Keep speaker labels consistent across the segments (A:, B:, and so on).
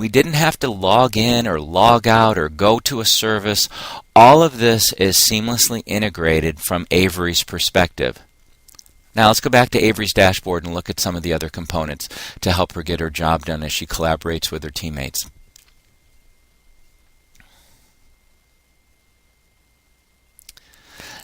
A: We didn't have to log in or log out or go to a service. All of this is seamlessly integrated from Avery's perspective. Now let's go back to Avery's dashboard and look at some of the other components to help her get her job done as she collaborates with her teammates.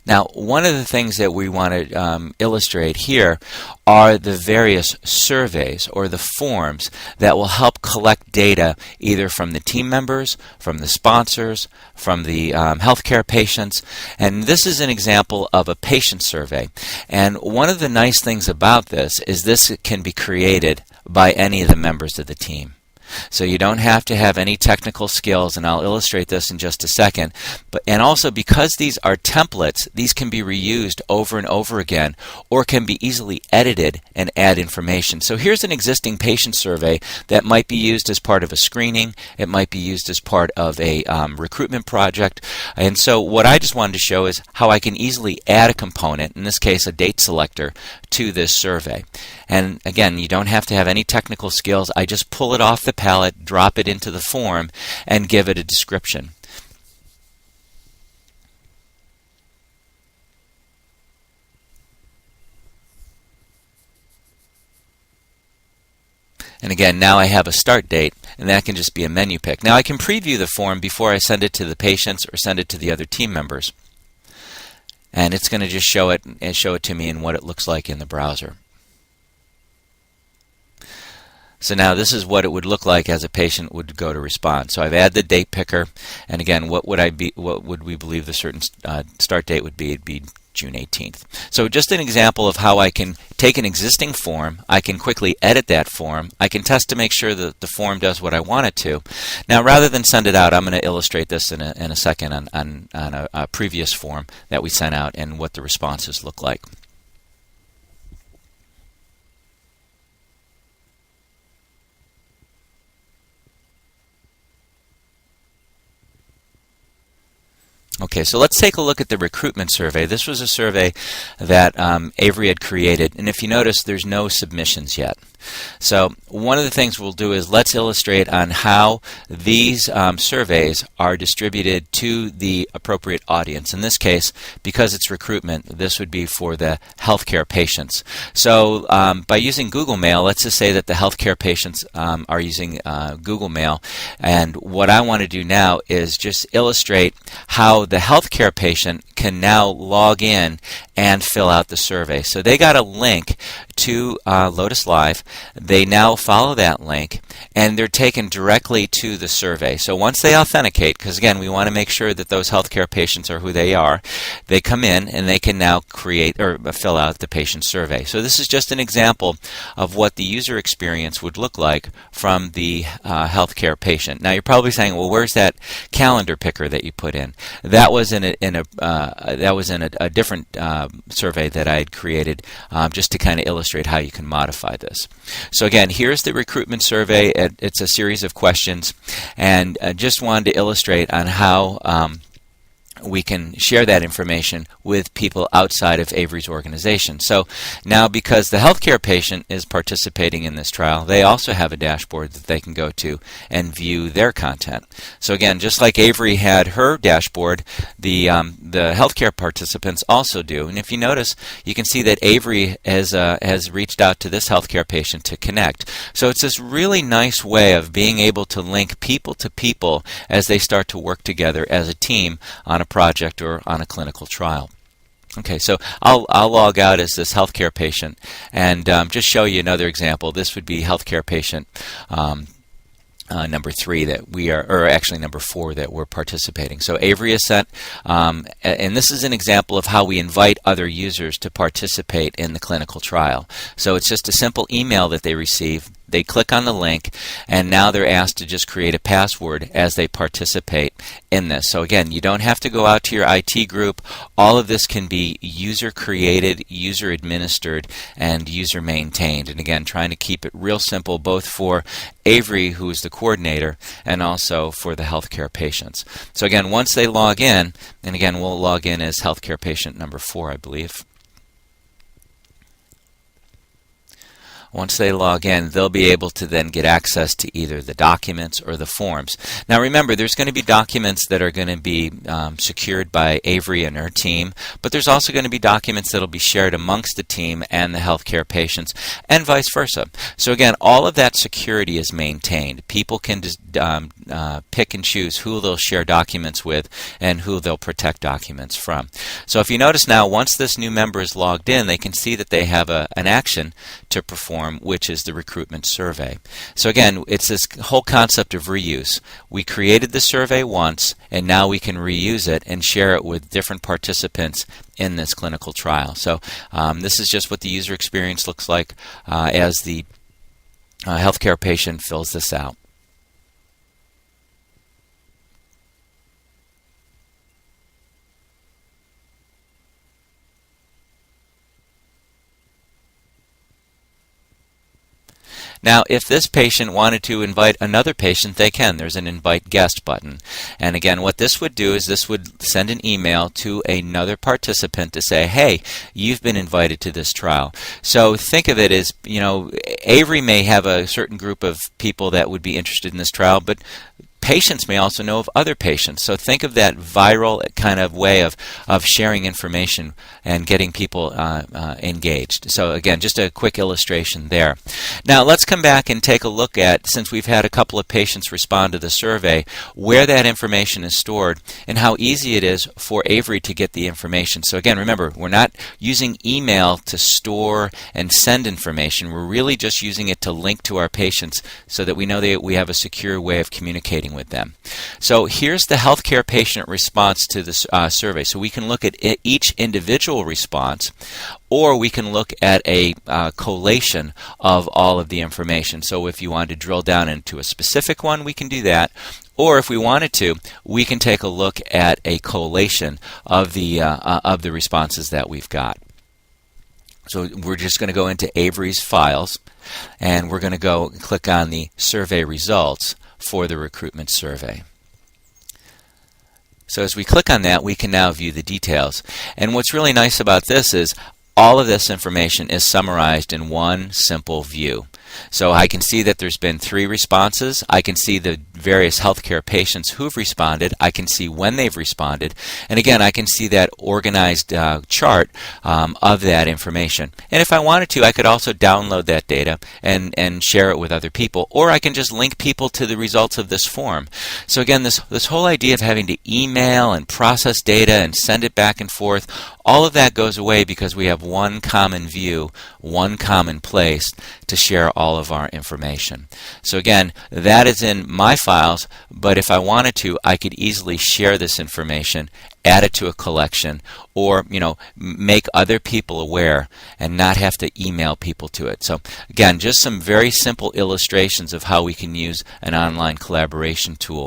A: Now, one of the things that we want to illustrate here are the various surveys or the forms that will help collect data either from the team members, from the sponsors, from the healthcare patients. And this is an example of a patient survey. And one of the nice things about this is this can be created by any of the members of the team. So you don't have to have any technical skills, and I'll illustrate this in just a second. And also, because these are templates, these can be reused over and over again, or can be easily edited and add information. So here's an existing patient survey that might be used as part of a screening. It might be used as part of a recruitment project. And so what I just wanted to show is how I can easily add a component, in this case a date selector, to this survey. And again, you don't have to have any technical skills. I just pull it off the palette, drop it into the form, and give it a description. And again, now I have a start date, and that can just be a menu pick. Now I can preview the form before I send it to the patients or send it to the other team members. And it's going to just show it to me in what it looks like in the browser. So now this is what it would look like as a patient would go to respond. So I've added the date picker, and again, what would we believe the certain start date would be? It'd be June 18th. So just an example of how I can take an existing form, I can quickly edit that form, I can test to make sure that the form does what I want it to. Now rather than send it out, I'm going to illustrate this in a second on a previous form that we sent out and what the responses look like. Okay, so let's take a look at the recruitment survey. This was a survey that Avery had created, and if you notice, there's no submissions yet. So one of the things we'll do is let's illustrate on how these surveys are distributed to the appropriate audience. In this case, because it's recruitment, this would be for the healthcare patients. So by using Google Mail, let's just say that the healthcare patients are using Google Mail, and what I want to do now is just illustrate how the healthcare patient can now log in and fill out the survey. So they got a link to Lotus Live. They now follow that link, and they're taken directly to the survey. So once they authenticate, because again, we want to make sure that those healthcare patients are who they are, they come in and they can now create or fill out the patient survey. So this is just an example of what the user experience would look like from the healthcare patient. Now you're probably saying, well, where's that calendar picker that you put in? That was in a different survey that I had created just to kind of illustrate how you can modify this. So again, here's the recruitment survey. It's a series of questions, and just wanted to illustrate on how we can share that information with people outside of Avery's organization. So now, because the healthcare patient is participating in this trial, they also have a dashboard that they can go to and view their content. So again, just like Avery had her dashboard, the healthcare participants also do. And if you notice, you can see that Avery has reached out to this healthcare patient to connect. So it's this really nice way of being able to link people to people as they start to work together as a team on a project or on a clinical trial. Okay, so I'll log out as this healthcare patient and just show you another example. This would be healthcare patient number 3 that we are, or actually number 4 that we're participating. So Avery is sent, and this is an example of how we invite other users to participate in the clinical trial. So it's just a simple email that they receive. They click on the link, and now they're asked to just create a password as they participate in this. So again, you don't have to go out to your IT group. All of this can be user created, user administered, and user maintained. And again, trying to keep it real simple, both for Avery, who is the coordinator, and also for the healthcare patients. So again, once they log in, and again, we'll log in as healthcare patient number 4, I believe. once they log in, they'll be able to then get access to either the documents or the forms. Now remember, there's going to be documents that are going to be secured by Avery and her team, but there's also going to be documents that will be shared amongst the team and the healthcare patients, and vice versa. So again, all of that security is maintained. People can just pick and choose who they'll share documents with and who they'll protect documents from. So if you notice now, once this new member is logged in, they can see that they have an action to perform, which is the recruitment survey. So again, it's this whole concept of reuse. We created the survey once, and now we can reuse it and share it with different participants in this clinical trial. So this is just what the user experience looks like as the healthcare patient fills this out. Now, if this patient wanted to invite another patient, they can. There's an invite guest button. And again, what this would do is this would send an email to another participant to say, hey, you've been invited to this trial. So think of it as, Avery may have a certain group of people that would be interested in this trial, but patients may also know of other patients. So think of that viral kind of way of sharing information and getting people engaged. So again, just a quick illustration there. Now let's come back and take a look at, since we've had a couple of patients respond to the survey, where that information is stored and how easy it is for Avery to get the information. So again, remember, we're not using email to store and send information. We're really just using it to link to our patients so that we know that we have a secure way of communicating with them. So here's the healthcare patient response to the survey. So we can look at each individual response, or we can look at a collation of all of the information. So if you want to drill down into a specific one, we can do that. Or if we wanted to, we can take a look at a collation of the responses that we've got. So we're just going to go into Avery's files, and we're going to go and click on the survey results for the recruitment survey. So as we click on that, we can now view the details. And what's really nice about this is all of this information is summarized in one simple view. So I can see that there's been 3 responses. I can see the various healthcare patients who've responded. I can see when they've responded. And again, I can see that organized chart of that information. And if I wanted to, I could also download that data and share it with other people. Or I can just link people to the results of this form. So again, this whole idea of having to email and process data and send it back and forth, all of that goes away because we have one common view, one common place to share all of our information. So again, that is in my files, but if I wanted to, I could easily share this information, add it to a collection, or make other people aware and not have to email people to it. So again, just some very simple illustrations of how we can use an online collaboration tool.